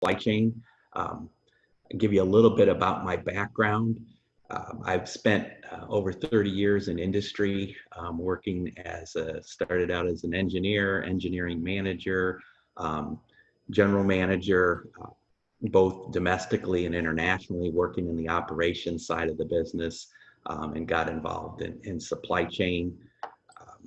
supply chain. I'll give you a little bit about my background. I've spent over 30 years in industry, working started out as an engineer, engineering manager, general manager, both domestically and internationally, working in the operations side of the business, and got involved in supply chain.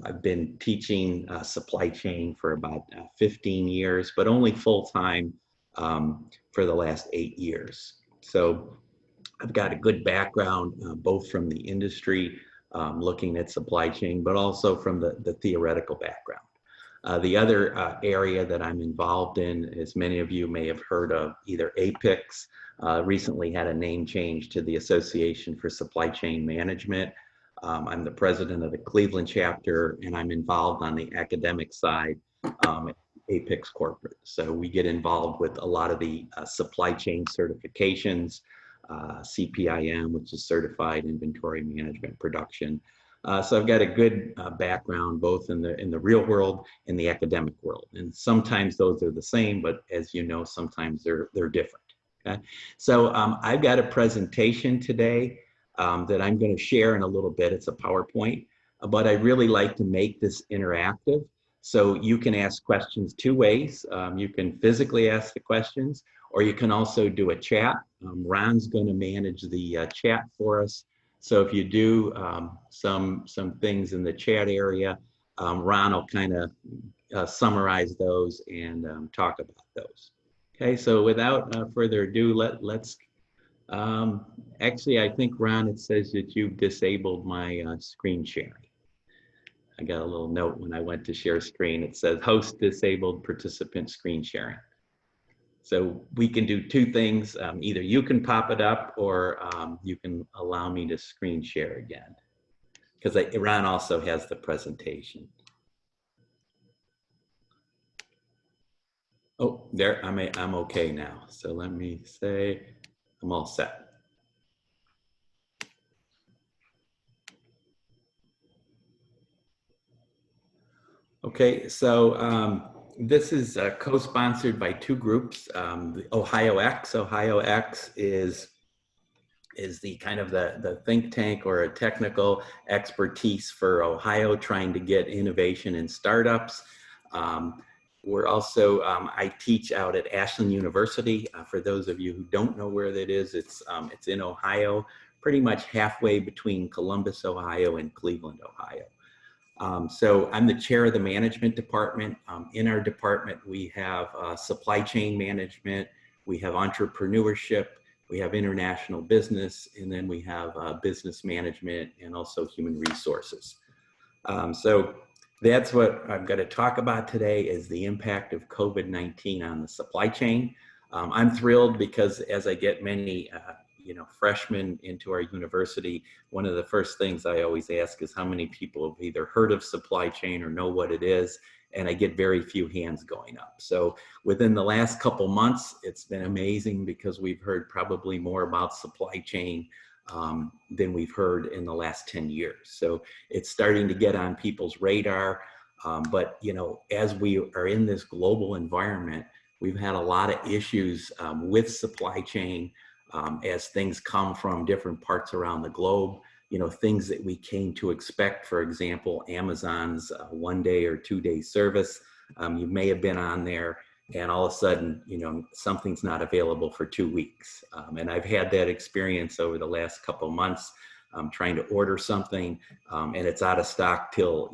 I've been teaching supply chain for about 15 years, but only full-time for the last 8 years. So I've got a good background, both from the industry, looking at supply chain, but also from the theoretical background. The other area that I'm involved in, as many of you may have heard of, either APICS, recently had a name change to the Association for Supply Chain Management. I'm the president of the Cleveland chapter, and I'm involved on the academic side at APICS Corporate. So we get involved with a lot of the supply chain certifications, CPIM, which is Certified Inventory Management Production. So I've got a good background both in the real world and the academic world. And sometimes those are the same, but as you know, sometimes they're different. Okay? So I've got a presentation today that I'm going to share in a little bit. It's a PowerPoint, but I really like to make this interactive. So you can ask questions two ways. You can physically ask the questions, or you can also do a chat. Ron's going to manage the chat for us. So if you do some things in the chat area, Ron will kind of summarize those and talk about those. Okay, so without further ado, let's actually, I think, Ron, it says that you've disabled my screen sharing. I got a little note when I went to share screen. It says host disabled participant screen sharing. So we can do two things. Either you can pop it up, or you can allow me to screen share again, because Ron also has the presentation. Oh, there, I'm okay now. So let me say I'm all set. Okay, so this is co-sponsored by two groups. The Ohio X is the kind of the think tank or a technical expertise for Ohio, trying to get innovation in startups. We're also, I teach out at Ashland University. For those of you who don't know where that is, it's in Ohio, pretty much halfway between Columbus, Ohio and Cleveland, Ohio. So I'm the chair of the management department. In our department, we have supply chain management, we have entrepreneurship, we have international business, and then we have business management and also human resources. So that's what I'm going to talk about today, is the impact of COVID-19 on the supply chain. I'm thrilled because as I get many freshmen into our university, one of the first things I always ask is how many people have either heard of supply chain or know what it is, and I get very few hands going up. So within the last couple months, it's been amazing because we've heard probably more about supply chain than we've heard in the last 10 years. So it's starting to get on people's radar. But as we are in this global environment, we've had a lot of issues with supply chain as things come from different parts around the globe. Things that we came to expect, for example, Amazon's 1 day or 2 day service. You may have been on there and all of a sudden, something's not available for 2 weeks. And I've had that experience over the last couple of months, trying to order something and it's out of stock till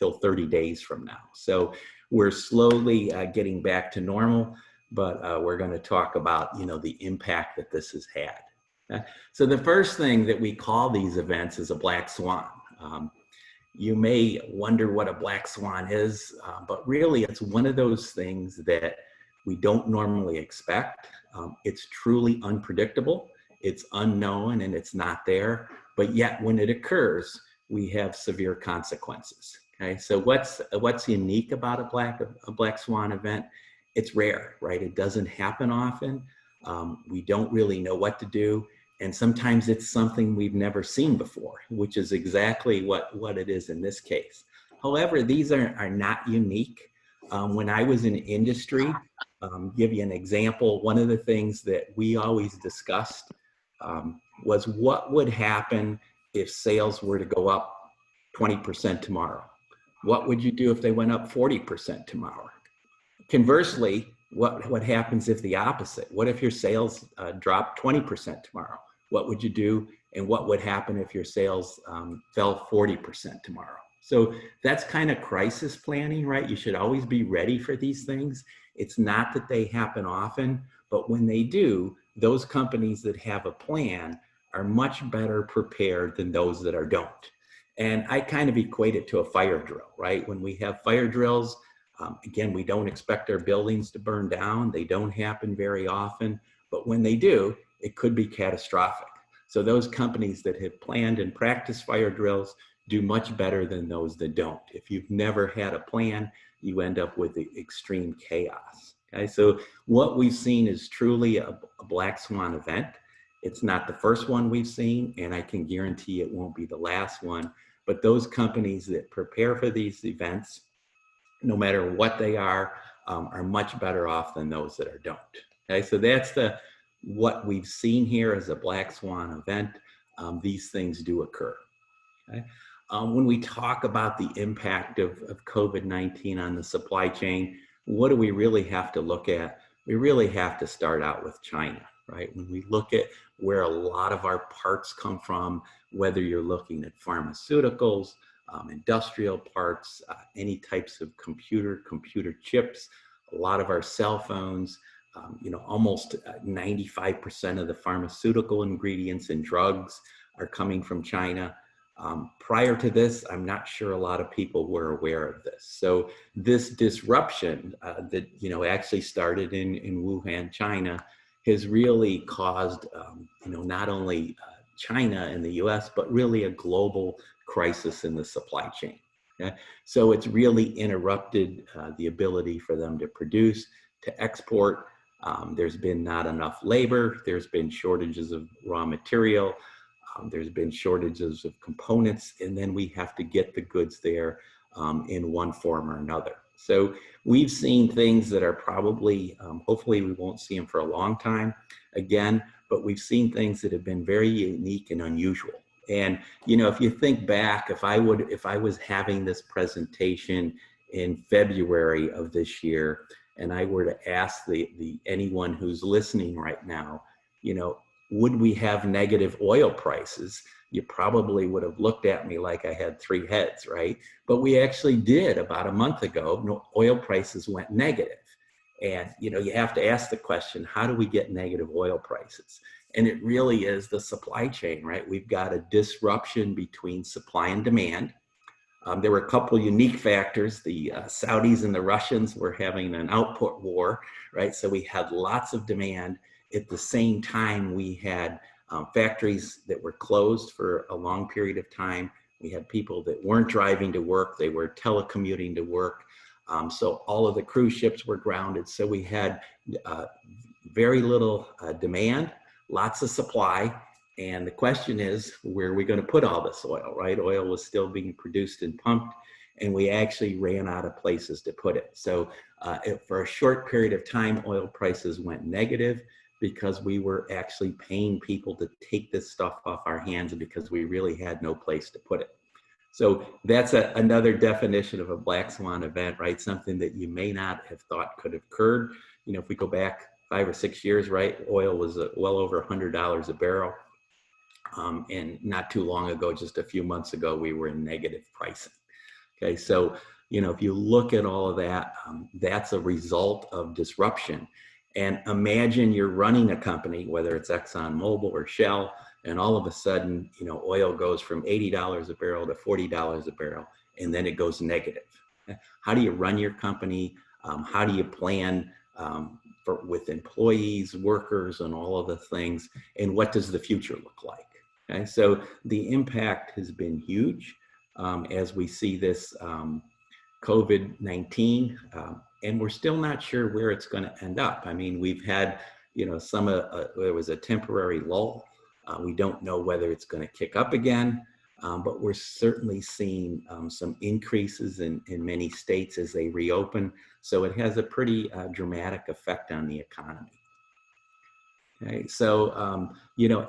30 days from now. So we're slowly getting back to normal, but we're going to talk about, the impact that this has had. So the first thing that we call these events is a black swan. You may wonder what a black swan is, but really it's one of those things that we don't normally expect. It's truly unpredictable, it's unknown, and it's not there. But yet when it occurs, we have severe consequences. Okay, so what's unique about a black swan event? It's rare, right? It doesn't happen often. We don't really know what to do. And sometimes it's something we've never seen before, which is exactly what it is in this case. However, these are not unique. When I was in industry, give you an example. One of the things that we always discussed was what would happen if sales were to go up 20% tomorrow? What would you do if they went up 40% tomorrow? Conversely, what happens if the opposite? What if your sales drop 20% tomorrow? What would you do? And what would happen if your sales fell 40% tomorrow? So that's kind of crisis planning, right? You should always be ready for these things. It's not that they happen often, but when they do, those companies that have a plan are much better prepared than those that don't. And I kind of equate it to a fire drill, right? When we have fire drills, again, we don't expect our buildings to burn down. They don't happen very often, but when they do, it could be catastrophic. So those companies that have planned and practiced fire drills do much better than those that don't. If you've never had a plan, you end up with extreme chaos. Okay, so what we've seen is truly a black swan event. It's not the first one we've seen, and I can guarantee it won't be the last one. But those companies that prepare for these events, no matter what they are much better off than those that don't. Okay, so that's what we've seen here as a black swan event. These things do occur. Okay? When we talk about the impact of COVID-19 on the supply chain, what do we really have to look at? We really have to start out with China, right? When we look at where a lot of our parts come from, whether you're looking at pharmaceuticals, industrial parts, any types of computer chips, a lot of our cell phones, almost 95% of the pharmaceutical ingredients and drugs are coming from China. Prior to this, I'm not sure a lot of people were aware of this. So this disruption that actually started in Wuhan, China, has really caused not only China and the U.S., but really a global crisis in the supply chain. Okay? So it's really interrupted the ability for them to produce, to export. There's been not enough labor. There's been shortages of raw material. There's been shortages of components, and then we have to get the goods there in one form or another. So we've seen things that are probably, hopefully we won't see them for a long time again, but we've seen things that have been very unique and unusual. And, if you think back, if I was having this presentation in February of this year, and I were to ask anyone who's listening right now, would we have negative oil prices? You probably would have looked at me like I had three heads, right? But we actually did about a month ago. Oil prices went negative. And, you have to ask the question, how do we get negative oil prices? And it really is the supply chain, right? We've got a disruption between supply and demand. There were a couple unique factors. The Saudis and the Russians were having an output war, right? So we had lots of demand. At the same time, we had factories that were closed for a long period of time. We had people that weren't driving to work. They were telecommuting to work. So all of the cruise ships were grounded. So we had very little demand, lots of supply. And the question is, where are we going to put all this oil, right? Oil was still being produced and pumped, and we actually ran out of places to put it. So for a short period of time, oil prices went negative because we were actually paying people to take this stuff off our hands because we really had no place to put it. So that's another definition of a black swan event, right? Something that you may not have thought could have occurred. If we go back 5 or 6 years, right, oil was well over $100 a barrel. And not too long ago, just a few months ago, we were in negative pricing. Okay, so, if you look at all of that, that's a result of disruption. And imagine you're running a company, whether it's ExxonMobil or Shell, and all of a sudden, oil goes from $80 a barrel to $40 a barrel, and then it goes negative. How do you run your company? How do you plan with employees, workers, and all of the things? And what does the future look like? Okay, so the impact has been huge as we see this COVID-19, and we're still not sure where it's going to end up. I mean, we've had, there was a temporary lull. We don't know whether it's going to kick up again. but we're certainly seeing some increases in many states as they reopen. So it has a pretty dramatic effect on the economy. Okay, so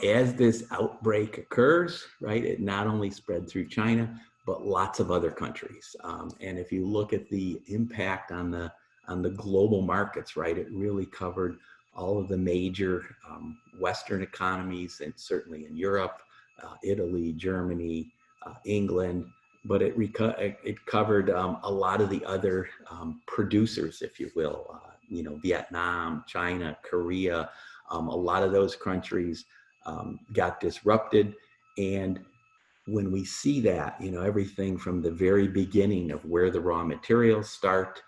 as this outbreak occurs, right, it not only spread through China, but lots of other countries. And if you look at the impact on the global markets, right, it really covered all of the major Western economies, and certainly in Europe, Italy, Germany, England, but it covered a lot of the other producers, if you will, Vietnam, China, Korea. A lot of those countries got disrupted. And when we see that, everything from the very beginning of where the raw materials start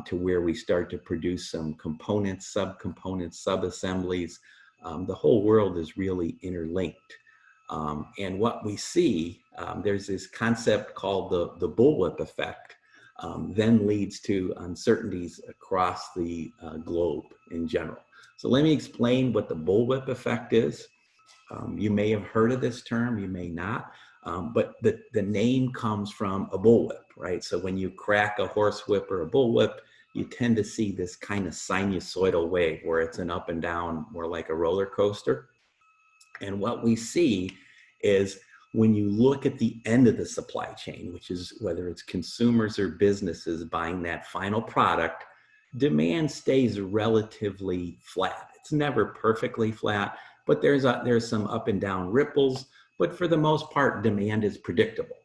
to where we start to produce some components, subcomponents, sub-assemblies, the whole world is really interlinked. And what we see, there's this concept called the bullwhip effect, then leads to uncertainties across the globe in general. So let me explain what the bullwhip effect is. You may have heard of this term, you may not, but the name comes from a bullwhip, right? So when you crack a horsewhip or a bullwhip, you tend to see this kind of sinusoidal wave where it's an up and down, more like a roller coaster. And what we see is when you look at the end of the supply chain, which is whether it's consumers or businesses buying that final product, demand stays relatively flat. It's never perfectly flat, but there's some up and down ripples, but for the most part, demand is predictable.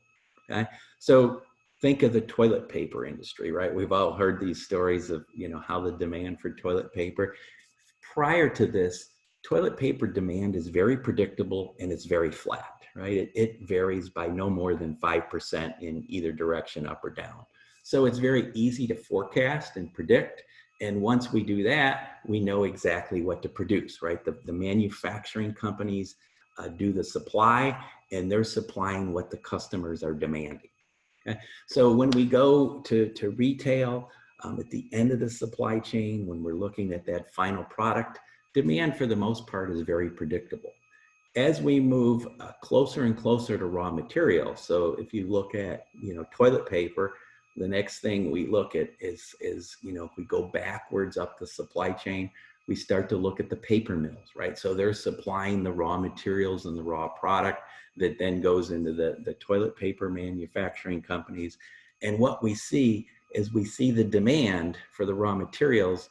Okay, so think of the toilet paper industry, right? We've all heard these stories of how the demand for toilet paper. Prior to this, toilet paper demand is very predictable and it's very flat, right? It varies by no more than 5% in either direction, up or down. So it's very easy to forecast and predict. And once we do that, we know exactly what to produce, right? The manufacturing companies do the supply, and they're supplying what the customers are demanding. Okay? So when we go to retail, at the end of the supply chain, when we're looking at that final product, demand for the most part is very predictable. As we move closer and closer to raw material, so if you look at toilet paper, the next thing we look at is if we go backwards up the supply chain, we start to look at the paper mills, right? So they're supplying the raw materials and the raw product that then goes into the toilet paper manufacturing companies. And what we see is we see the demand for the raw materials,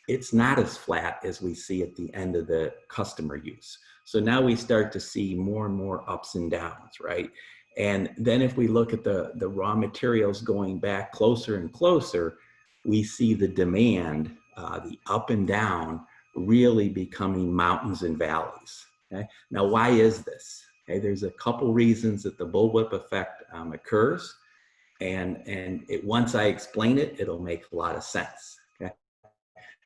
it's not as flat as we see at the end of the customer use. So now we start to see more and more ups and downs, right? And then if we look at the raw materials going back closer and closer, we see the demand, the up and down, really becoming mountains and valleys. Okay? Now, why is this? Okay, there's a couple reasons that the bullwhip effect occurs. And once I explain it, it'll make a lot of sense. Okay?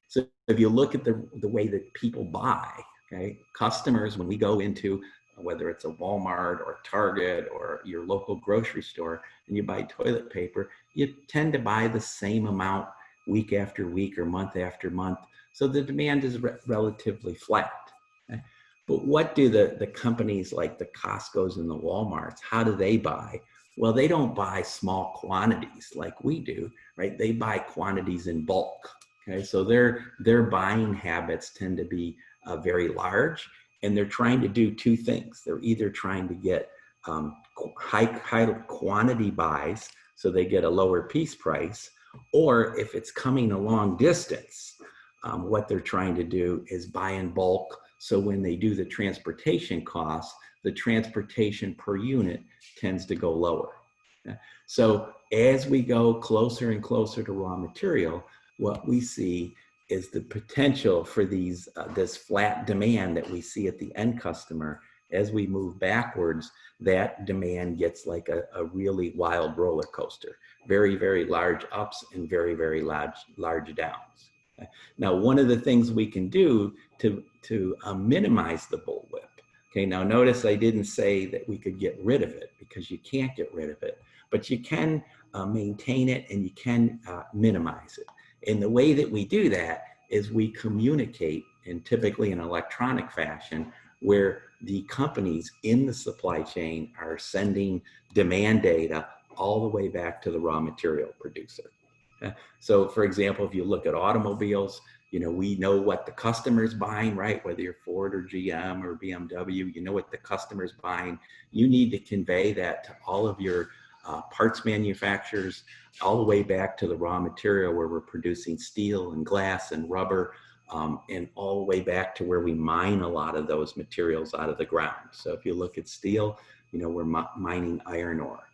So if you look at the way that people buy, okay, customers, when we go into whether it's a Walmart or Target or your local grocery store and you buy toilet paper, you tend to buy the same amount week after week or month after month. So the demand is relatively flat. Okay? But what do the companies like the Costco's and the Walmarts, how do they buy? Well, they don't buy small quantities like we do, right? They buy quantities in bulk. Okay, so their buying habits tend to be very large, and they're trying to do two things. They're either trying to get high quantity buys so they get a lower piece price, or if it's coming a long distance, what they're trying to do is buy in bulk. So when they do the transportation costs, the transportation per unit tends to go lower. Okay? So as we go closer and closer to raw material, what we see is the potential for these this flat demand that we see at the end customer. As we move backwards, that demand gets like a really wild roller coaster. Very, very large ups and very, very large downs. Okay? Now, one of the things we can do to minimize the bullwhip. Okay, now notice I didn't say that we could get rid of it, because you can't get rid of it, but you can maintain it and you can minimize it. And the way that we do that is we communicate, and typically in electronic fashion, where the companies in the supply chain are sending demand data all the way back to the raw material producer. So for example, if you look at automobiles, we know what the customer's buying, right? Whether you're Ford or GM or BMW, you know what the customer's buying. You need to convey that to all of your parts manufacturers, all the way back to the raw material where we're producing steel and glass and rubber, and all the way back to where we mine a lot of those materials out of the ground. So if you look at steel, we're mining iron ore.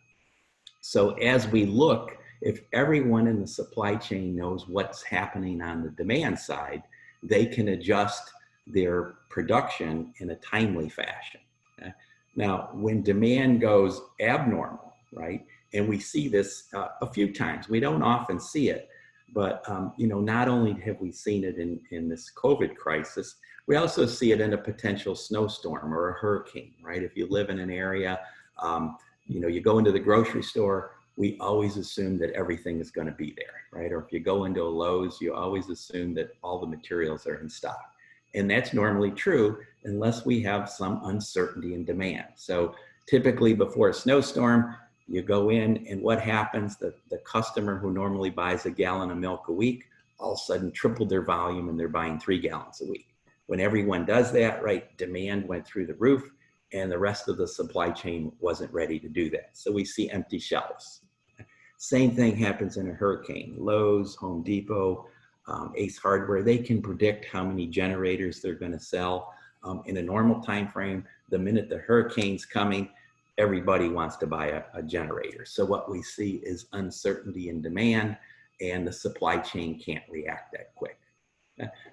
So as we look, if everyone in the supply chain knows what's happening on the demand side, they can adjust their production in a timely fashion. Okay? Now, when demand goes abnormal, right, and we see this a few times, we don't often see it, but not only have we seen it in this COVID crisis, we also see it in a potential snowstorm or a hurricane, right? If you live in an area, you go into the grocery store, we always assume that everything is going to be there, right? Or if you go into a Lowe's, you always assume that all the materials are in stock. And that's normally true unless we have some uncertainty in demand. So typically before a snowstorm, you go in and what happens? The customer who normally buys a gallon of milk a week, all of a sudden tripled their volume and they're buying 3 gallons a week. When everyone does that, right, demand went through the roof and the rest of the supply chain wasn't ready to do that. So we see empty shelves. Same thing happens in a hurricane. Lowe's, Home Depot, Ace Hardware, they can predict how many generators they're going to sell in a normal time frame. The minute the hurricane's coming, everybody wants to buy a generator. So what we see is uncertainty in demand, and the supply chain can't react that quick.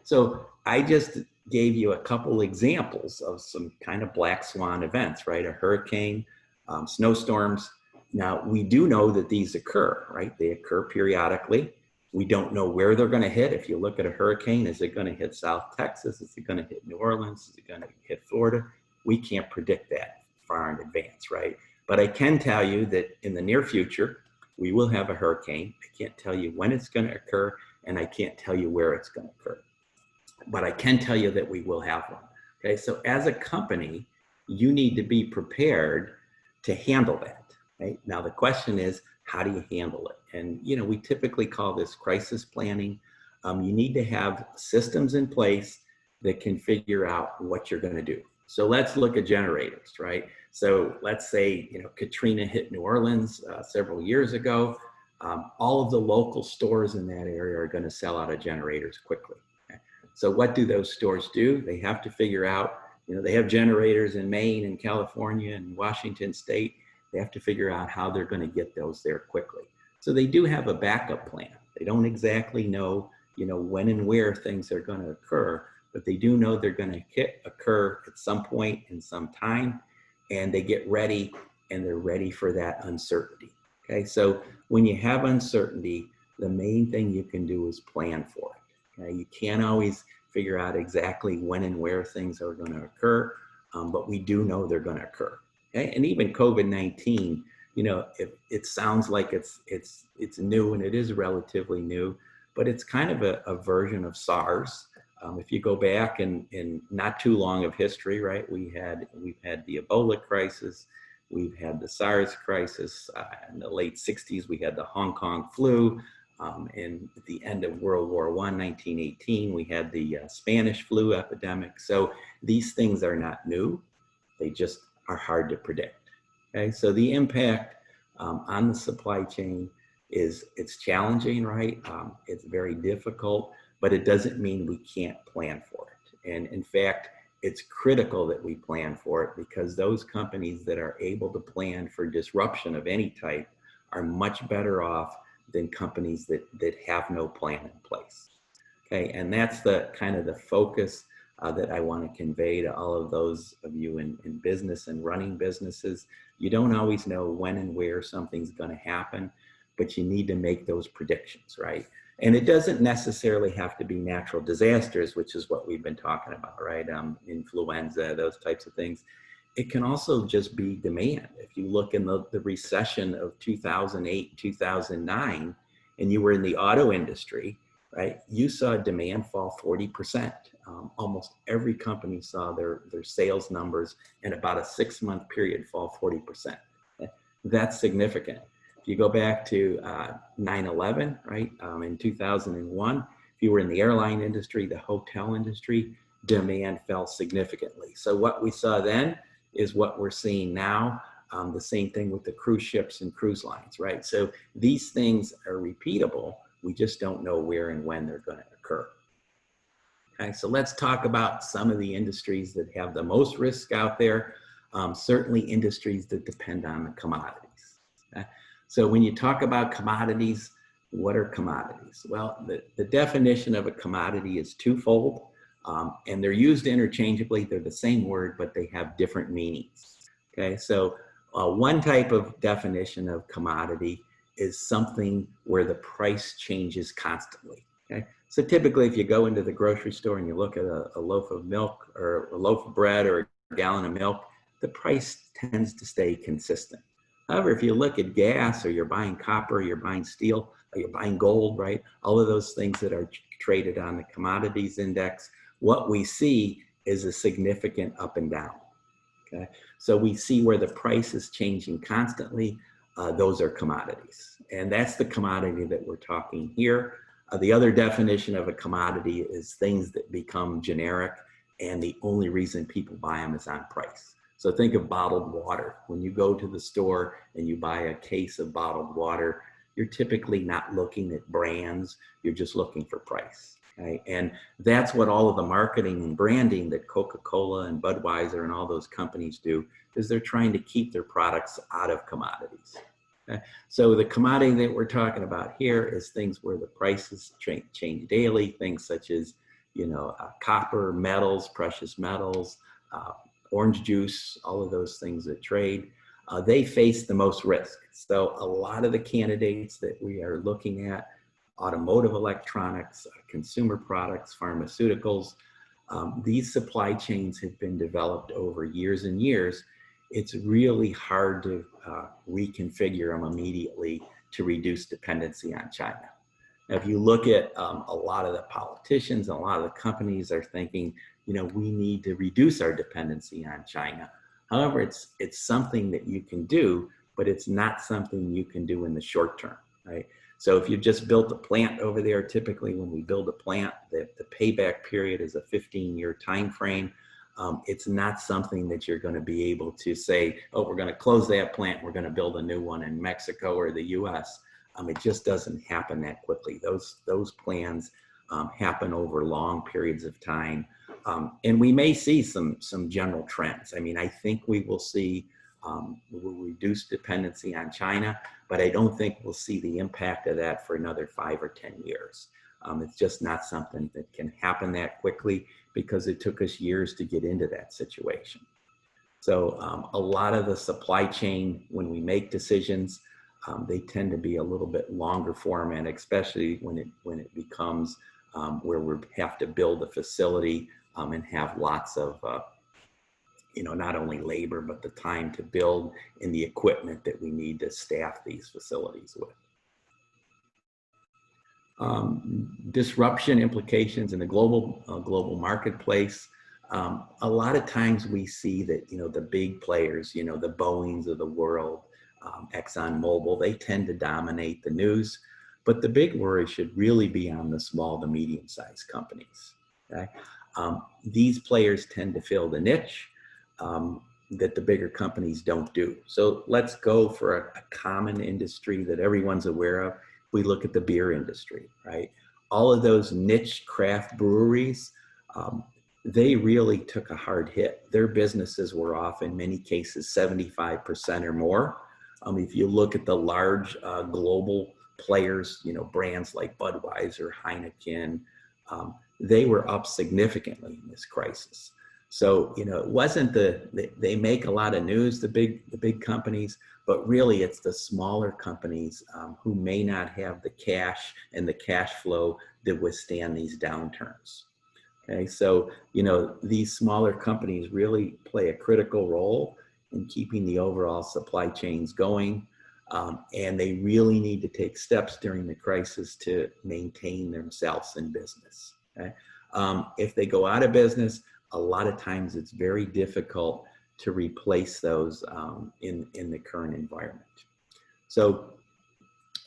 So I just gave you a couple examples of some kind of black swan events, right? A hurricane, snowstorms. Now, we do know that these occur, right? They occur periodically. We don't know where they're going to hit. If you look at a hurricane, is it going to hit South Texas? Is it going to hit New Orleans? Is it going to hit Florida? We can't predict that far in advance, right? But I can tell you that in the near future, we will have a hurricane. I can't tell you when it's going to occur, and I can't tell you where it's going to occur. But I can tell you that we will have one. Okay, so as a company, you need to be prepared to handle that. Right? Now, the question is, how do you handle it? And, we typically call this crisis planning. You need to have systems in place that can figure out what you're going to do. So let's look at generators, right? So let's say, Katrina hit New Orleans several years ago. All of the local stores in that area are going to sell out of generators quickly. Okay? So what do those stores do? They have to figure out, they have generators in Maine and California and Washington State. They have to figure out how they're going to get those there quickly. So they do have a backup plan. They don't exactly know, when and where things are going to occur, but they do know they're going to occur at some point in some time, and they get ready, and they're ready for that uncertainty. Okay, so when you have uncertainty, the main thing you can do is plan for it. Okay, you can't always figure out exactly when and where things are going to occur, but we do know they're going to occur. Okay? And even COVID-19, it sounds like it's new, and it is relatively new, but it's kind of a version of SARS. If you go back in not too long of history, right, we've had the Ebola crisis, we've had the SARS crisis. In the late 60s, we had the Hong Kong flu. And at the end of World War I, 1918, we had the Spanish flu epidemic. So these things are not new. They just are hard to predict. Okay, so the impact on the supply chain it's challenging, right? It's very difficult, but it doesn't mean we can't plan for it. And in fact, it's critical that we plan for it, because those companies that are able to plan for disruption of any type are much better off than companies that have no plan in place. Okay, and that's the kind of the focus that I want to convey to all of those of you in business and running businesses. You don't always know when and where something's going to happen, but you need to make those predictions, right? And it doesn't necessarily have to be natural disasters, which is what we've been talking about, right? Influenza, those types of things. It can also just be demand. If you look in the recession of 2008, 2009, and you were in the auto industry, right? You saw demand fall 40%. Almost every company saw their sales numbers in about a 6-month period fall 40%. That's significant. If you go back to 9/11, right, in 2001, if you were in the airline industry, the hotel industry, demand fell significantly. So what we saw then is what we're seeing now. The same thing with the cruise ships and cruise lines, right? So these things are repeatable. We just don't know where and when they're going to occur. Okay, so let's talk about some of the industries that have the most risk out there. Certainly industries that depend on the commodities. Okay? So when you talk about commodities, what are commodities? Well, the definition of a commodity is twofold, and they're used interchangeably. They're the same word, but they have different meanings. Okay, so one type of definition of commodity is something where the price changes constantly. Okay, so typically if you go into the grocery store and you look at a loaf of milk or a loaf of bread or a gallon of milk, the price tends to stay consistent. However, if you look at gas, or you're buying copper, you're buying steel, or you're buying gold, right? All of those things that are traded on the commodities index, what we see is a significant up and down. Okay, so we see where the price is changing constantly. Those are commodities, and that's the commodity that we're talking here. The other definition of a commodity is things that become generic, and the only reason people buy them is on price. So think of bottled water. When you go to the store and you buy a case of bottled water, you're typically not looking at brands, you're just looking for price. Okay? And that's what all of the marketing and branding that Coca-Cola and Budweiser and all those companies do, is they're trying to keep their products out of commodities. Okay? So the commodity that we're talking about here is things where the prices change daily, things such as, copper, metals, precious metals, orange juice, all of those things that trade. They face the most risk. So a lot of the candidates that we are looking at, automotive electronics, consumer products, pharmaceuticals, these supply chains have been developed over years and years. It's really hard to reconfigure them immediately to reduce dependency on China. Now, if you look at a lot of the politicians, a lot of the companies are thinking, we need to reduce our dependency on China. However, it's something that you can do, but it's not something you can do in the short term, right? So if you just built a plant over there, typically when we build a plant, the payback period is a 15-year time frame. It's not something that you're going to be able to say, oh, we're going to close that plant, we're going to build a new one in Mexico or the US. It just doesn't happen that quickly. Those plans happen over long periods of time. And we may see some general trends. I think we will see we'll reduce dependency on China, but I don't think we'll see the impact of that for another 5 or 10 years. It's just not something that can happen that quickly because it took us years to get into that situation. So a lot of the supply chain, when we make decisions, they tend to be a little bit longer format, especially when it becomes where we have to build a facility and have lots of not only labor, but the time to build and the equipment that we need to staff these facilities with. Disruption implications in the global marketplace. A lot of times we see that, the big players, the Boeings of the world, ExxonMobil, they tend to dominate the news, but the big worry should really be on the small to medium-sized companies. Okay? These players tend to fill the niche that the bigger companies don't do. So let's go for a common industry that everyone's aware of. We look at the beer industry, right? All of those niche craft breweries, they really took a hard hit. Their businesses were off in many cases 75% or more. If you look at the large global players, brands like Budweiser, Heineken, they were up significantly in this crisis. So, it wasn't they make a lot of news, the big companies, but really it's the smaller companies who may not have the cash and the cash flow to withstand these downturns. Okay, so, these smaller companies really play a critical role in keeping the overall supply chains going. And they really need to take steps during the crisis to maintain themselves in business. Okay? If they go out of business, a lot of times it's very difficult to replace those in the current environment. So,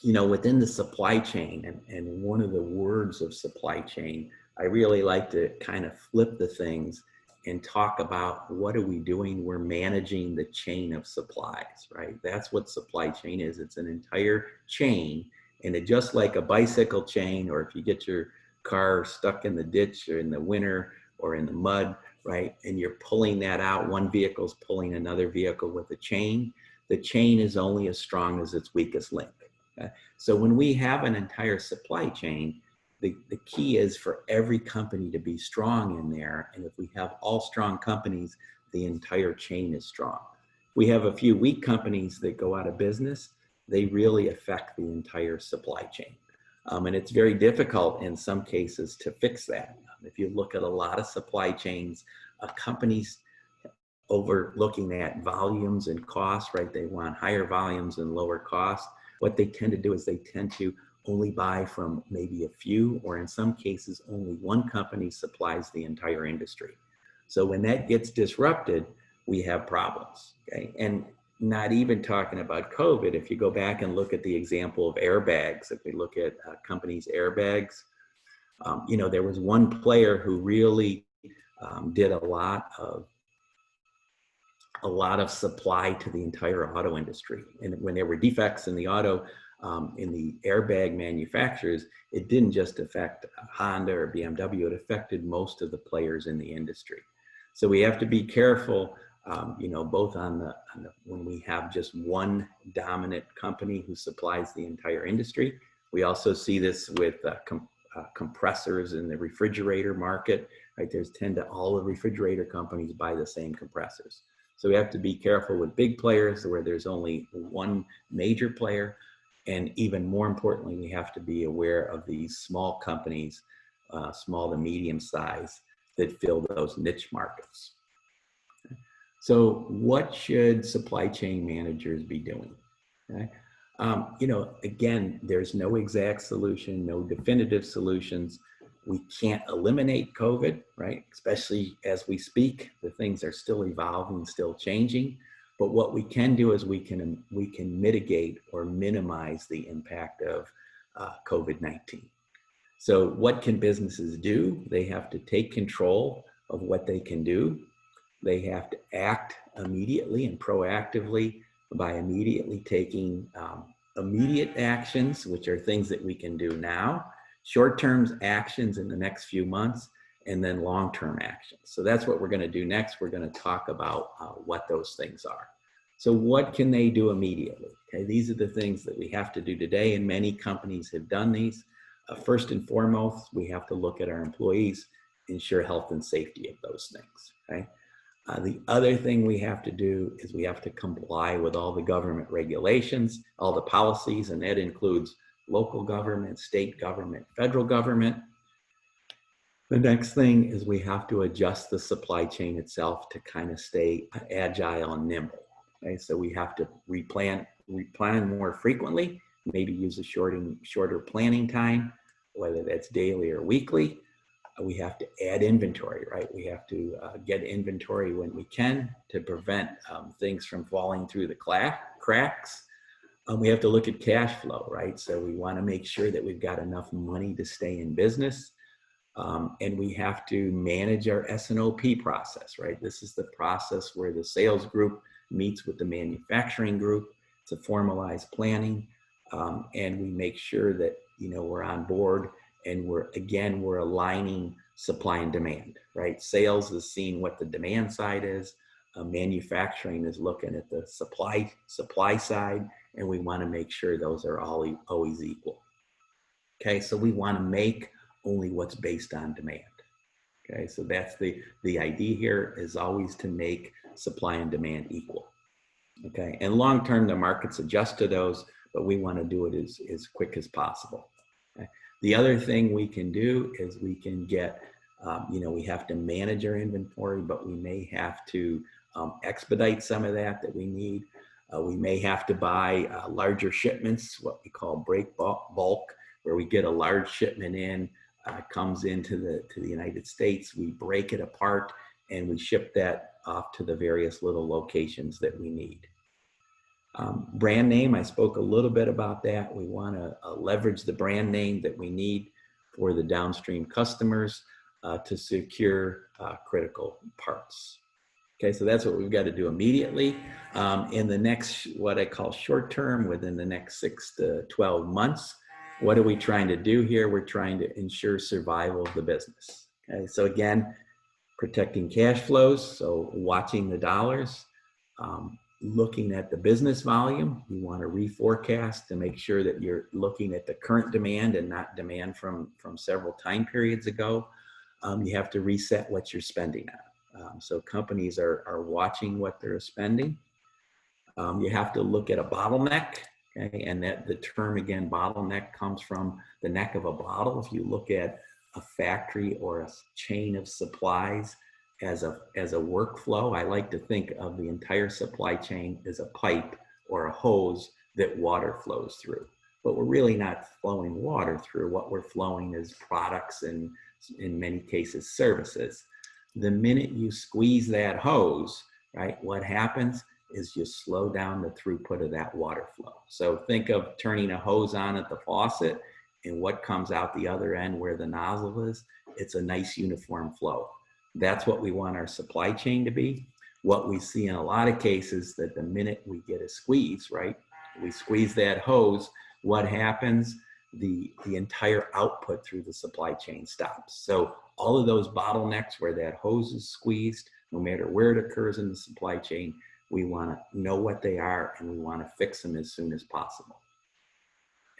within the supply chain, and one of the words of supply chain, I really like to kind of flip the things and talk about what are we doing? We're managing the chain of supplies, right? That's what supply chain is. It's an entire chain, and it just like a bicycle chain, or if you get your car stuck in the ditch or in the winter or in the mud, right? And you're pulling that out, one vehicle's pulling another vehicle with a chain. The chain is only as strong as its weakest link. Okay? So when we have an entire supply chain, the key is for every company to be strong in there. And if we have all strong companies, the entire chain is strong. If we have a few weak companies that go out of business, they really affect the entire supply chain. And it's very difficult in some cases to fix that. If you look at a lot of supply chains, companies over looking at volumes and costs, right? They want higher volumes and lower costs. What they tend to do is they tend to only buy from maybe a few, or in some cases, only one company supplies the entire industry. So when that gets disrupted, we have problems, okay? And not even talking about COVID, if you go back and look at the example of airbags, if we look at companies' airbags, there was one player who really did a lot of supply to the entire auto industry. And when there were defects in the in the airbag manufacturers, it didn't just affect Honda or BMW, it affected most of the players in the industry. So we have to be careful, both when we have just one dominant company who supplies the entire industry. We also see this with compressors in the refrigerator market, right? All the refrigerator companies buy the same compressors. So we have to be careful with big players where there's only one major player. And even more importantly, we have to be aware of these small companies, small to medium size, that fill those niche markets. So what should supply chain managers be doing? Okay? Again, there's no exact solution, no definitive solutions. We can't eliminate COVID, right? Especially as we speak, the things are still evolving, still changing. But what we can do is we can mitigate or minimize the impact of COVID-19. So what can businesses do? They have to take control of what they can do. They have to act immediately and proactively by immediately taking immediate actions, which are things that we can do now, short-term actions in the next few months, and then long-term actions. So that's what we're going to do next. We're going to talk about what those things are. So what can they do immediately? Okay, these are the things that we have to do today, and many companies have done these. First and foremost, we have to look at our employees, ensure health and safety of those things. Okay. The other thing we have to do is we have to comply with all the government regulations, all the policies, and that includes local government, state government, federal government. The next thing is we have to adjust the supply chain itself to kind of stay agile and nimble. Okay, so we have to replan more frequently, maybe use a shorter planning time, whether that's daily or weekly. We have to add inventory, right? We have to get inventory when we can to prevent things from falling through the cracks. We have to look at cash flow, right? So we want to make sure that we've got enough money to stay in business. And we have to manage our S&OP process, right? This is the process where the sales group meets with the manufacturing group. It's a formalized planning. And we make sure that, we're on board, and we're aligning supply and demand, right? Sales is seeing what the demand side is. Manufacturing is looking at the supply side, and we want to make sure those are always equal. Okay, so we want to make only what's based on demand. Okay, so that's the idea here, is always to make supply and demand equal. Okay, and long term, the markets adjust to those, but we want to do it as quick as possible. Okay? The other thing we can do is we can get, we have to manage our inventory, but we may have to expedite some of that we need. We may have to buy larger shipments, what we call break bulk, where we get a large shipment in, comes into the United States, we break it apart, and we ship that off to the various little locations that we need. Brand name, I spoke a little bit about that. We want to leverage the brand name that we need for the downstream customers to secure critical parts. Okay, so that's what we've got to do immediately. In the next, what I call short term, within the next 6 to 12 months, what are we trying to do here? We're trying to ensure survival of the business. Okay, so again, protecting cash flows, so watching the dollars, looking at the business volume. You want to reforecast to make sure that you're looking at the current demand and not demand from several time periods ago. You have to reset what you're spending on. So companies are watching what they're spending. You have to look at a bottleneck, okay? And that the term, again, bottleneck, comes from the neck of a bottle. If you look at a factory or a chain of supplies as a workflow, I like to think of the entire supply chain as a pipe or a hose that water flows through. But we're really not flowing water through. What we're flowing is products and, in many cases, services. The minute you squeeze that hose, right, what happens is you slow down the throughput of that water flow. So think of turning a hose on at the faucet, and what comes out the other end where the nozzle is, it's a nice uniform flow. That's what we want our supply chain to be. What we see in a lot of cases, that the minute we get a squeeze, right, we squeeze that hose, what happens? The entire output through the supply chain stops. So all of those bottlenecks where that hose is squeezed, no matter where it occurs in the supply chain, we want to know what they are, and we want to fix them as soon as possible.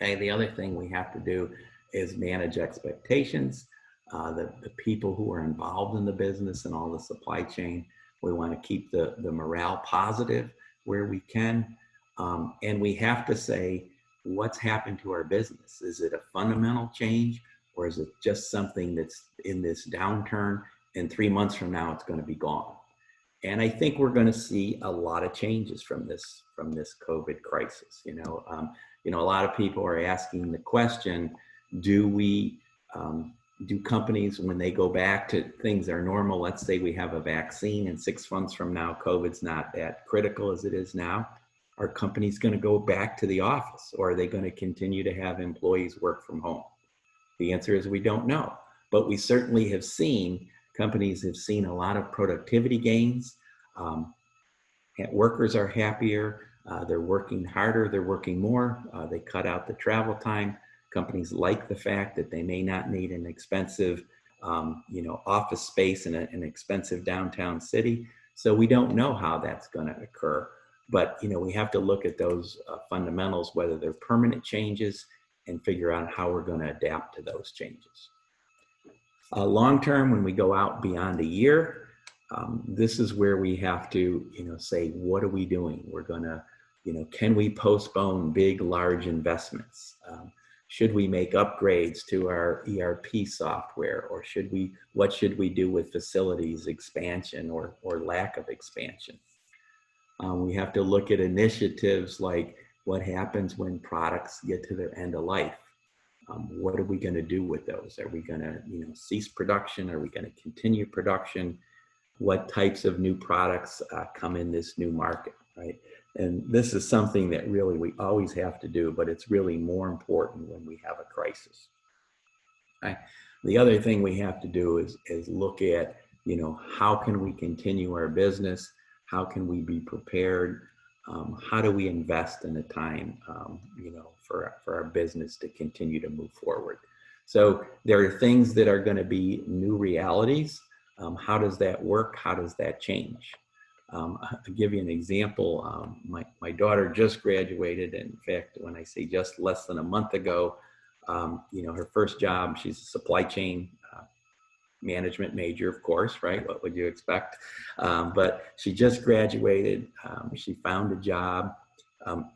Okay, the other thing we have to do is manage expectations. The people who are involved in the business and all the supply chain, we want to keep the morale positive where we can. And we have to say, what's happened to our business? Is it a fundamental change, or is it just something that's in this downturn, and 3 months from now it's going to be gone? And I think we're going to see a lot of changes from this COVID crisis. You know, a lot of people are asking the question: do companies, when they go back to things that are normal, let's say we have a vaccine and 6 months from now COVID's not that critical as it is now, are companies going to go back to the office, or are they going to continue to have employees work from home? The answer is we don't know, but we certainly have seen companies have seen a lot of productivity gains. Workers are happier. They're working harder. They're working more. They cut out the travel time. Companies like the fact that they may not need an expensive, office space in an expensive downtown city. So we don't know how that's going to occur. But, we have to look at those fundamentals, whether they're permanent changes, and figure out how we're going to adapt to those changes. Long term, when we go out beyond a year, this is where we have to, say, what are we doing? We're going to, can we postpone big, large investments? Should we make upgrades to our ERP software, or what should we do with facilities expansion or lack of expansion? We have to look at initiatives like what happens when products get to their end of life. What are we going to do with those? Are we going to, cease production? Are we going to continue production? What types of new products come in this new market, right? And this is something that really we always have to do, but it's really more important when we have a crisis. Right? The other thing we have to do is look at, how can we continue our business? How can we be prepared? How do we invest in a time, for our business to continue to move forward? So there are things that are going to be new realities. How does that work? How does that change? I'll give you an example. My daughter just graduated. In fact, when I say just, less than a month ago, her first job, she's a supply chain management major, of course, right? What would you expect? But she just graduated. She found a job,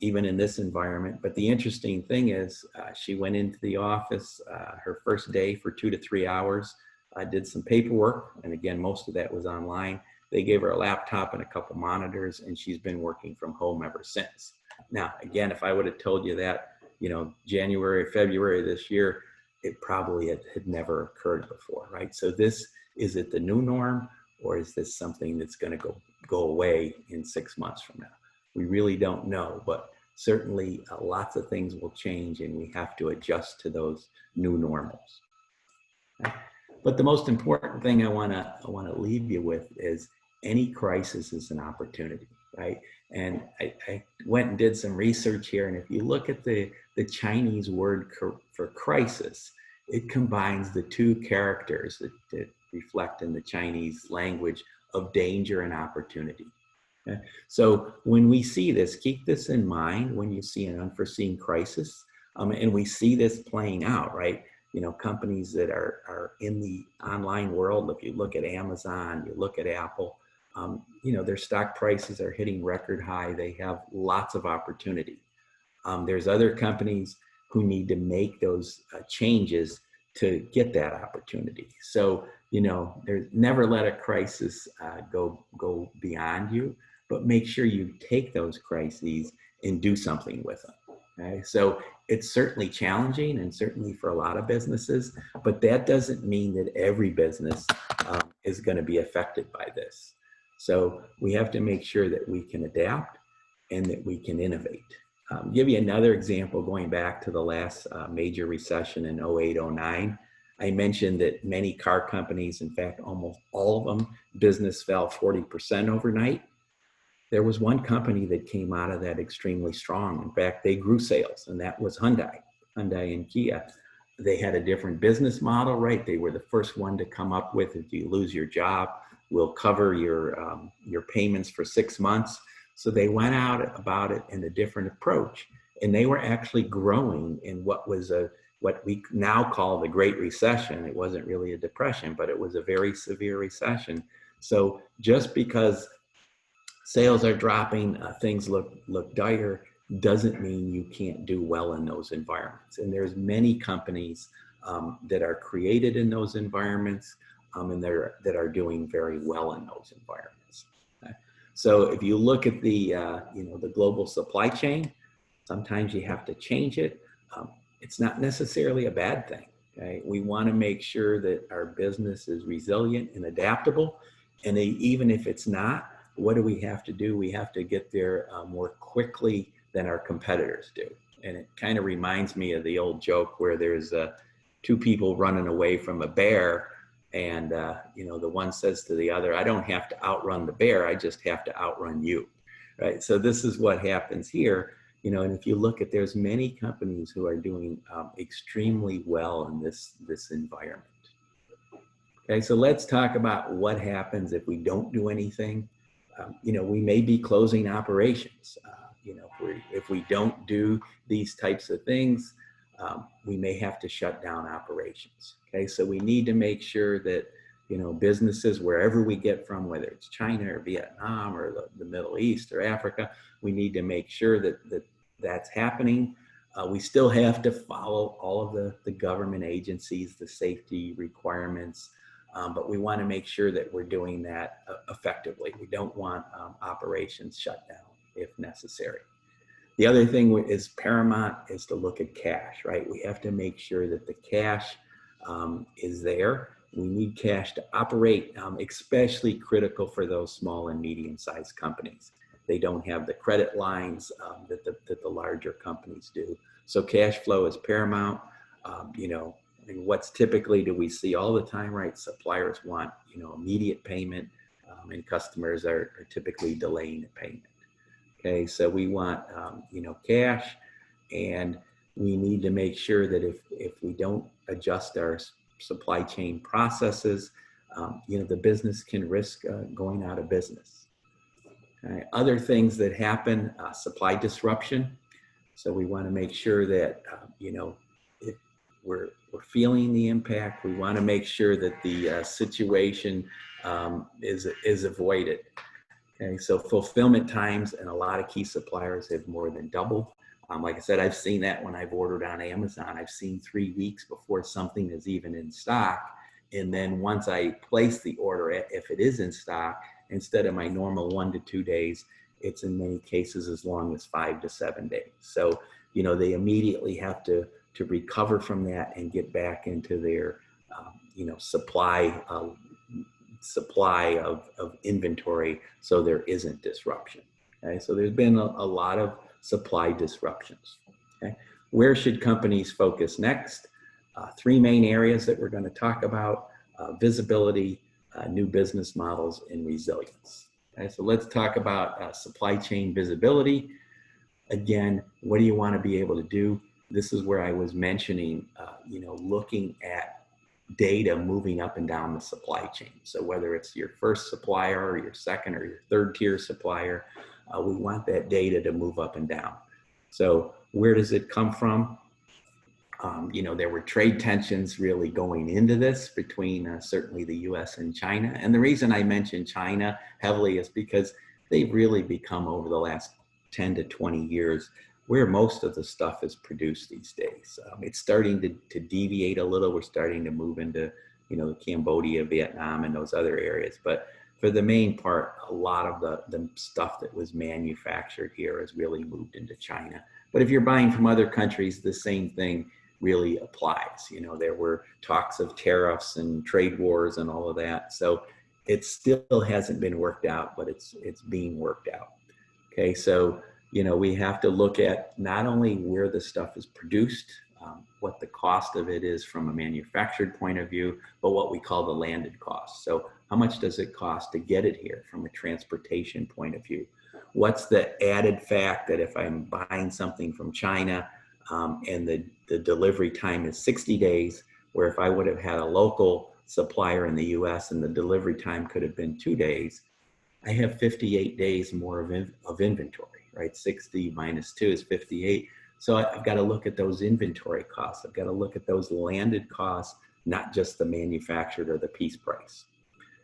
even in this environment. But the interesting thing is, she went into the office her first day for 2 to 3 hours. I did some paperwork, and again, most of that was online. They gave her a laptop and a couple monitors, and she's been working from home ever since. Now, again, if I would have told you that, January, February this year, it probably had never occurred before, right? So is it the new norm, or is this something that's going to go away in 6 months from now? We really don't know, but certainly lots of things will change, and we have to adjust to those new normals. Okay? But the most important thing I want to leave you with is any crisis is an opportunity, right? And I went and did some research here, and if you look at the Chinese word for crisis, it combines the two characters that reflect in the Chinese language of danger and opportunity. Okay? So when we see this, keep this in mind when you see an unforeseen crisis, and we see this playing out, right? Companies that are in the online world, if you look at Amazon, you look at Apple, their stock prices are hitting record high. They have lots of opportunity. There's other companies who need to make those changes to get that opportunity. So, there's never let a crisis go beyond you, but make sure you take those crises and do something with them. Okay? So it's certainly challenging, and certainly for a lot of businesses, but that doesn't mean that every business is going to be affected by this. So we have to make sure that we can adapt and that we can innovate. Give you another example going back to the last major recession in 08, 09. I mentioned that many car companies, in fact, almost all of them, business fell 40% overnight. There was one company that came out of that extremely strong. In fact, they grew sales, and that was Hyundai and Kia. They had a different business model, right? They were the first one to come up with, if you lose your job, we'll cover your payments for 6 months. So they went out about it in a different approach, and they were actually growing in what we now call the Great Recession. It wasn't really a depression, but it was a very severe recession. So just because sales are dropping, things look dire, doesn't mean you can't do well in those environments. And there's many companies that are created in those environments, and that are doing very well in those environments. Okay? So if you look at the global supply chain, sometimes you have to change it. It's not necessarily a bad thing. Okay? We want to make sure that our business is resilient and adaptable. And even if it's not, what do we have to do? We have to get there more quickly than our competitors do. And it kind of reminds me of the old joke where there's two people running away from a bear, and the one says to the other, I don't have to outrun the bear, I just have to outrun you, right? So this is what happens here, and if you look at, there's many companies who are doing extremely well in this environment. Okay, so let's talk about what happens if we don't do anything. We may be closing operations. If we don't do these types of things, we may have to shut down operations. Okay, so we need to make sure that businesses, wherever we get from, whether it's China or Vietnam or the Middle East or Africa, we need to make sure that that's happening. We still have to follow all of the government agencies, the safety requirements, but we want to make sure that we're doing that effectively. We don't want operations shut down if necessary. The other thing is paramount is to look at cash, right? We have to make sure that the cash is there. We need cash to operate, especially critical for those small and medium-sized companies. They don't have the credit lines that the larger companies do. So cash flow is paramount. And what's typically do we see all the time, right? Suppliers want, immediate payment, and customers are typically delaying the payment. Okay, so we want, cash, and we need to make sure that if we don't adjust our supply chain processes, the business can risk going out of business. Okay. Other things that happen, supply disruption. So we want to make sure that, if we're feeling the impact, we want to make sure that the situation is avoided. Okay, so fulfillment times and a lot of key suppliers have more than doubled. Like I said, I've seen that when I've ordered on Amazon. I've seen 3 weeks before something is even in stock. And then once I place the order, if it is in stock, instead of my normal 1 to 2 days, it's in many cases as long as 5 to 7 days. So, they immediately have to recover from that and get back into their, supply of inventory, so there isn't disruption. Okay, so there's been a lot of supply disruptions. Okay, where should companies focus next? 3 main areas that we're going to talk about: visibility, new business models, and resilience. Okay, so let's talk about supply chain visibility. Again, what do you want to be able to do? This is where I was mentioning, looking at data moving up and down the supply chain. So whether it's your first supplier or your second or your third tier supplier, we want that data to move up and down. So where does it come from? There were trade tensions really going into this between certainly the US and China. And the reason I mention China heavily is because they've really become, over the last 10 to 20 years, where most of the stuff is produced these days. It's starting to deviate a little. We're starting to move into, Cambodia, Vietnam, and those other areas. But for the main part, a lot of the stuff that was manufactured here has really moved into China. But if you're buying from other countries, the same thing really applies. There were talks of tariffs and trade wars and all of that. So it still hasn't been worked out, but it's being worked out. Okay, so we have to look at not only where the stuff is produced, what the cost of it is from a manufactured point of view, but what we call the landed cost. So how much does it cost to get it here from a transportation point of view? What's the added fact that if I'm buying something from China and the delivery time is 60 days, where if I would have had a local supplier in the US and the delivery time could have been 2 days, I have 58 days more of inventory, right? 60 minus 2 is 58. So I've got to look at those inventory costs. I've got to look at those landed costs, not just the manufactured or the piece price.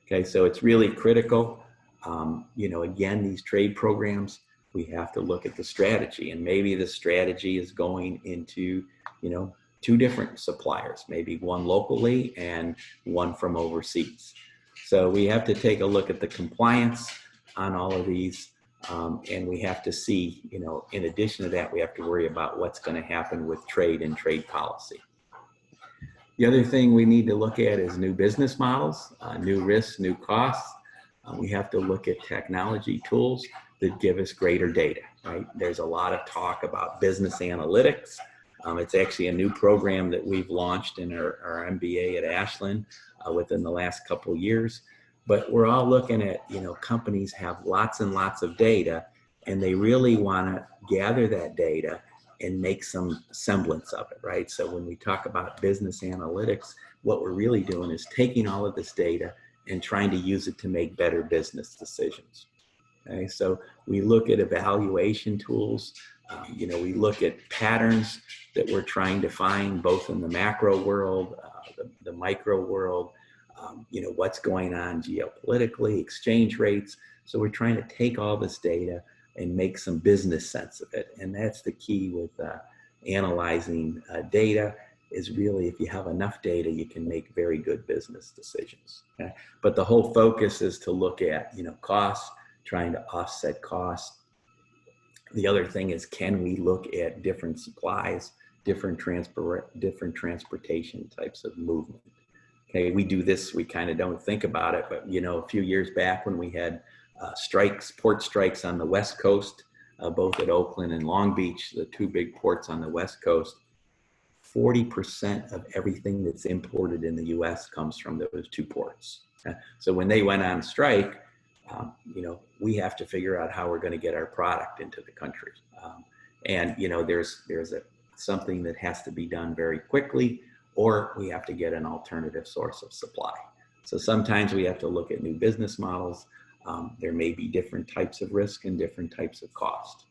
Okay, so it's really critical. Again, these trade programs, we have to look at the strategy, and maybe the strategy is going into, 2 different suppliers, maybe one locally and one from overseas. So we have to take a look at the compliance on all of these, and we have to see, in addition to that, we have to worry about what's going to happen with trade and trade policy. The other thing we need to look at is new business models, new risks, new costs. We have to look at technology tools that give us greater data, right? There's a lot of talk about business analytics. It's actually a new program that we've launched in our MBA at Ashland within the last couple of years. But we're all looking at, companies have lots and lots of data, and they really want to gather that data and make some semblance of it, right? So when we talk about business analytics, what we're really doing is taking all of this data and trying to use it to make better business decisions. Okay, so we look at evaluation tools. We look at patterns that we're trying to find both in the macro world, the micro world, what's going on geopolitically, exchange rates. So we're trying to take all this data and make some business sense of it. And that's the key with analyzing data, is really, if you have enough data, you can make very good business decisions. Okay? But the whole focus is to look at, costs, trying to offset costs. The other thing is, can we look at different supplies, different transportation types of movement? Okay, we do this, we kind of don't think about it, but a few years back when we had port strikes on the West Coast, both at Oakland and Long Beach, the 2 big ports on the West Coast, 40% of everything that's imported in the US comes from those 2 ports. So when they went on strike, we have to figure out how we're going to get our product into the country. There's something that has to be done very quickly, or we have to get an alternative source of supply. So sometimes we have to look at new business models. There may be different types of risk and different types of cost.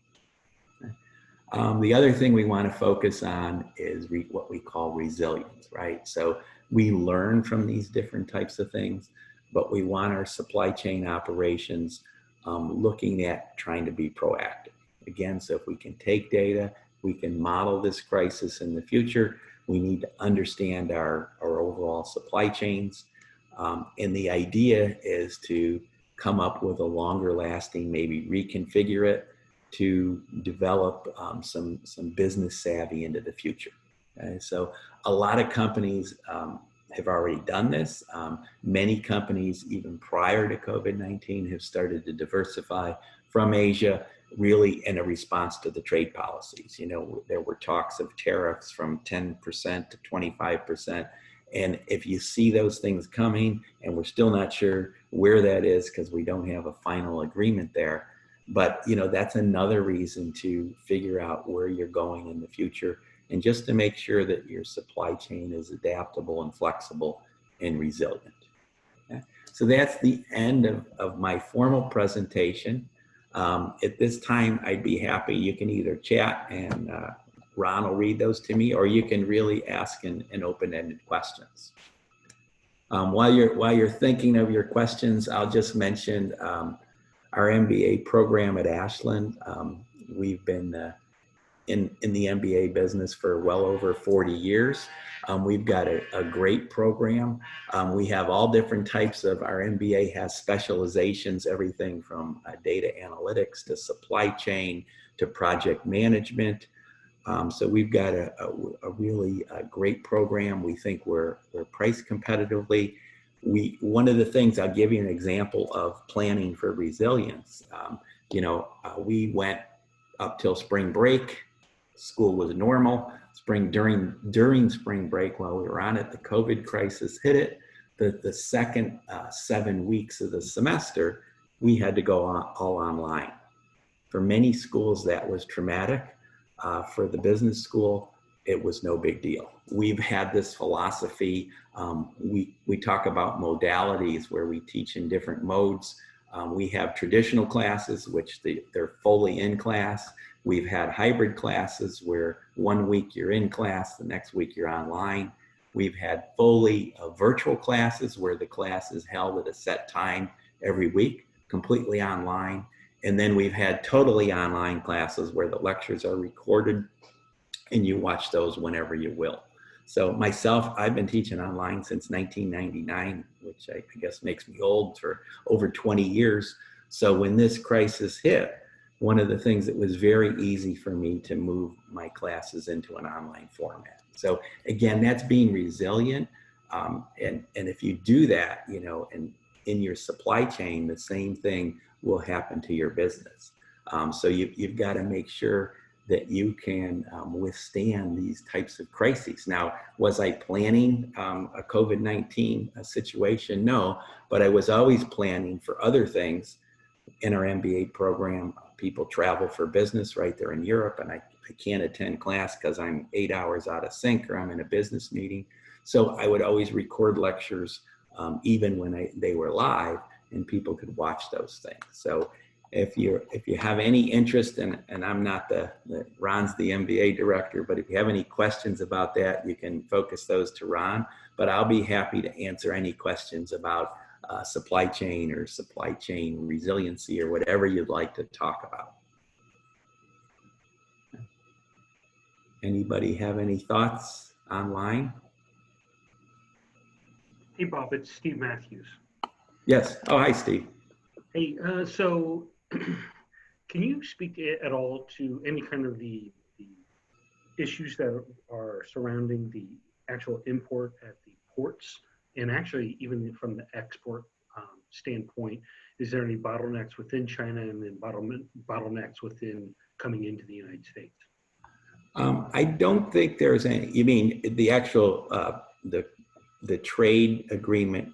The other thing we want to focus on is what we call resilience, right? So we learn from these different types of things, but we want our supply chain operations looking at trying to be proactive. Again, so if we can take data, we can model this crisis in the future. We need to understand our overall supply chains. And the idea is to come up with a longer lasting, maybe reconfigure it to develop some business savvy into the future. Okay? So a lot of companies have already done this. Many companies, even prior to COVID-19, have started to diversify from Asia, really in a response to the trade policies. You know, there were talks of tariffs from 10% to 25%. And if you see those things coming, and we're still not sure where that is because we don't have a final agreement there, but you know, that's another reason to figure out where you're going in the future, and just to make sure that your supply chain is adaptable and flexible and resilient. Okay? So that's the end of my formal presentation. At this time, I'd be happy, you can either chat and Ron will read those to me, or you can really ask an open-ended questions. While you're thinking of your questions, I'll just mention our MBA program at Ashland. We've been in the MBA business for well over 40 years. We've got a great program. We have all different types of, our MBA has specializations, everything from data analytics to supply chain to project management. So we've got a really great program. We think we're priced competitively. One of the things, I'll give you an example of planning for resilience. You know, we went up till spring break. School was normal. During spring break, while we were on it, the COVID crisis hit it. The second 7 weeks of the semester, we had to go all online. For many schools, that was traumatic. For the business school, it was no big deal. We've had this philosophy. We talk about modalities where we teach in different modes. We have traditional classes, which they're fully in class. We've had hybrid classes where 1 week you're in class, the next week you're online. We've had fully virtual classes where the class is held at a set time every week, completely online. And then we've had totally online classes where the lectures are recorded and you watch those whenever you will. So myself, I've been teaching online since 1999, which I guess makes me old, for over 20 years. So when this crisis hit, one of the things that was very easy for me to move my classes into an online format. So again, that's being resilient. And if you do that, you know, and in your supply chain, the same thing will happen to your business. So you've got to make sure that you can withstand these types of crises. Now, was I planning a COVID-19 situation? No, but I was always planning for other things. In our MBA program, people travel for business, right? They're in Europe, and I can't attend class because I'm 8 hours out of sync or I'm in a business meeting. So I would always record lectures even when they were live, and people could watch those things. So if you have any interest, and I'm not Ron's the MBA director, but if you have any questions about that, you can focus those to Ron, but I'll be happy to answer any questions about supply chain or supply chain resiliency or whatever you'd like to talk about. Anybody have any thoughts online? Hey, Bob, it's Steve Matthews. Yes. Oh, hi, Steve. Hey, so can you speak at all to any kind of the issues that are surrounding the actual import at the ports, and actually even from the export standpoint? Is there any bottlenecks within China, and then bottlenecks within coming into the United States? I don't think there's any. You mean the actual the trade agreement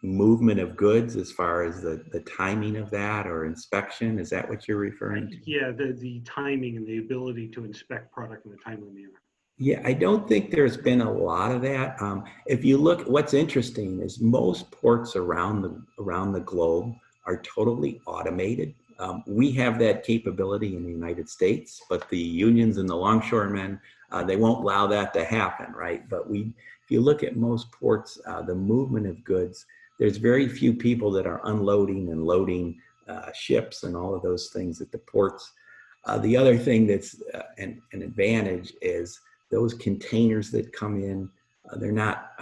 movement of goods, as far as the timing of that or inspection? Is that what you're referring to? Yeah, the timing and the ability to inspect product in a timely manner. Yeah, I don't think there's been a lot of that. If you look, what's interesting is most ports around the globe are totally automated. We have that capability in the United States, but the unions and the longshoremen, they won't allow that to happen, right? But if you look at most ports, the movement of goods, there's very few people that are unloading and loading ships and all of those things at the ports. The other thing that's an advantage is those containers that come in they're not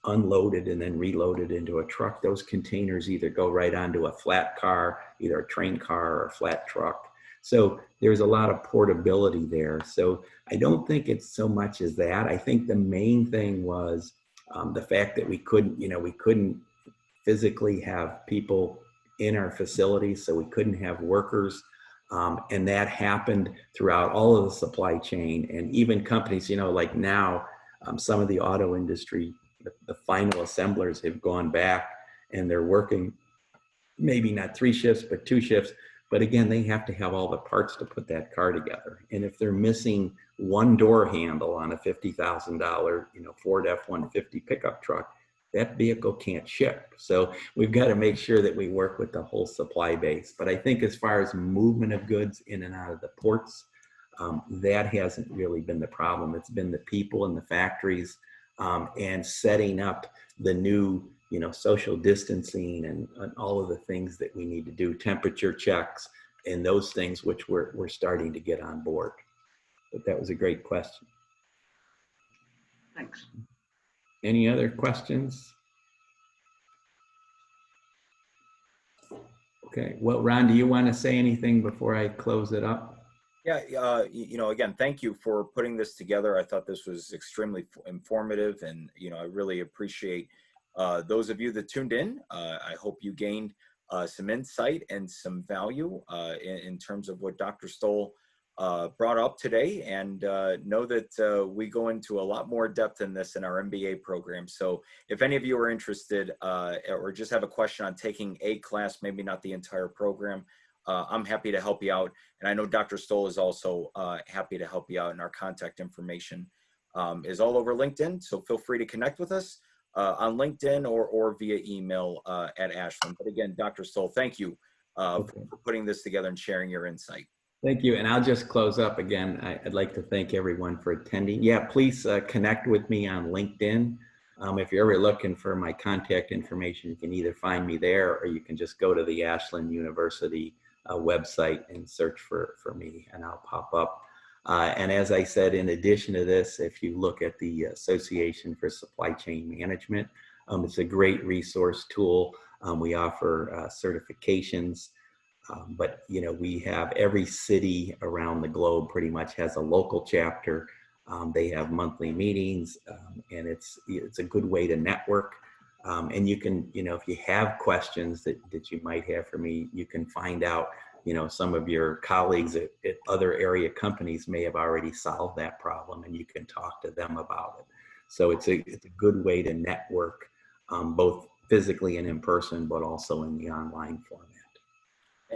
unloaded and then reloaded into a truck. Those containers either go right onto a flat car, either a train car or a flat truck. So there's a lot of portability there. So I don't think it's so much as that. I think the main thing was the fact that we couldn't physically have people in our facilities, so we couldn't have workers. And that happened throughout all of the supply chain, and even companies, like now, some of the auto industry, the final assemblers have gone back and they're working maybe not 3 shifts, but 2 shifts. But again, they have to have all the parts to put that car together. And if they're missing one door handle on a $50,000, Ford F-150 pickup truck, that vehicle can't ship. So we've got to make sure that we work with the whole supply base. But I think as far as movement of goods in and out of the ports, that hasn't really been the problem. It's been the people in the factories, and setting up the new, social distancing and all of the things that we need to do, temperature checks and those things, which we're starting to get on board. But that was a great question. Thanks. Any other questions? Okay, well, Ron, do you want to say anything before I close it up? Yeah, again, thank you for putting this together. I thought this was extremely informative, and I really appreciate those of you that tuned in. I hope you gained some insight and some value in terms of what Dr. Stoll brought up today, and know that we go into a lot more depth in this in our MBA program. So if any of you are interested or just have a question on taking a class, maybe not the entire program, I'm happy to help you out. And I know Dr. Stoll is also happy to help you out, and our contact information is all over LinkedIn. So feel free to connect with us on LinkedIn or via email at Ashland. But again, Dr. Stoll, thank you for putting this together and sharing your insight. Thank you. And I'll just close up again. I'd like to thank everyone for attending. Yeah, please connect with me on LinkedIn. If you're ever looking for my contact information, you can either find me there, or you can just go to the Ashland University website and search for me, and I'll pop up. And as I said, in addition to this, if you look at the Association for Supply Chain Management, it's a great resource tool. We offer certifications, but we have every city around the globe pretty much has a local chapter. They have monthly meetings, and it's a good way to network. And you can, if you have questions that you might have for me, you can find out, some of your colleagues at other area companies may have already solved that problem, and you can talk to them about it. So it's a good way to network, both physically and in person, but also in the online format.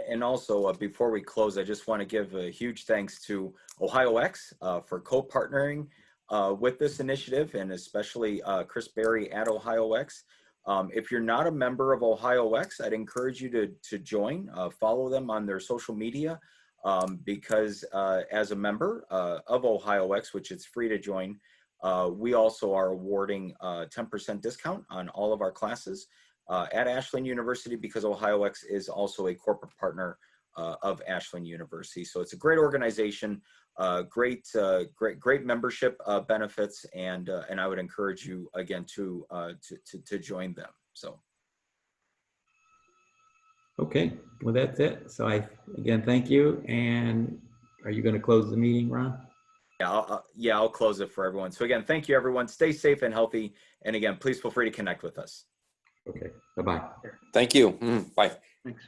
And also, before we close, I just want to give a huge thanks to OhioX for co-partnering with this initiative, and especially Chris Berry at OhioX. If you're not a member of OhioX, I'd encourage you to join, follow them on their social media, because as a member of OhioX, which it's free to join, we also are awarding 10% discount on all of our classes at Ashland University, because OhioX is also a corporate partner of Ashland University. So it's a great organization, great membership benefits, and I would encourage you again to join them. So. Okay, well, that's it. So again, thank you. And are you going to close the meeting, Ron? Yeah, I'll close it for everyone. So again, thank you, everyone. Stay safe and healthy. And again, please feel free to connect with us. Okay, bye-bye. Thank you. Bye. Thanks.